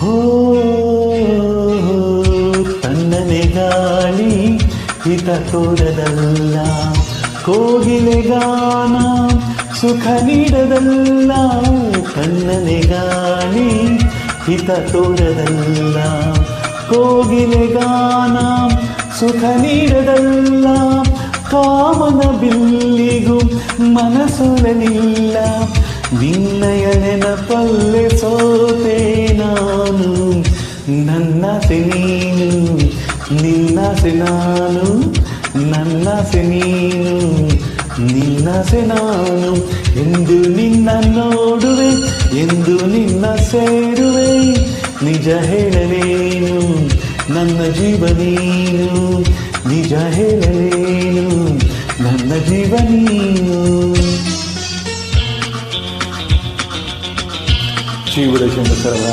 ಹೋ ತಣ್ಣನೆ ಗಾಳಿ ಹಿತ ತೋರದಲ್ಲ, ಕೋಗಿಲೆ ಗಾನ ಸುಖ ನೀಡದಲ್ಲ. ತಣ್ಣನೆ ಗಾಳಿ ಹಿತ ತೋರದಲ್ಲ, ಕೋಗಿಲೆ ಗಾನ ಸುಖ ನೀಡದಲ್ಲ. ಕಾಮನ ಬಿಲ್ಲಿಗೂ ಮನಸೊಲಲಿಲ್ಲ, ನಿನ್ನಯ ನೆನಪಲ್ಲೇ ಸೋತೆ ನಾನು. ನನ್ನಾಸೆ ನೀನು, ನಿನ್ನಾಸೆ ನಾನು, ನನ್ನಾಸೆ ನೀನು, ನಿನ್ನಾಸೆ ನಾನು. ಎಂದು ನಿನ್ನ ನೋಡುವೆ, ಎಂದು ನಿನ್ನ ಸೇರುವೆ, ನಿಜ ಹೇಳಲೇನು ನನ್ನ ಜೀವ ನೀನು, ನಿಜ ಹೇಳಲೇನು ನನ್ನ ಜೀವ ನೀನು. ಶ್ರೀ ಗುರುಚಂದ್ರ ಸರಳ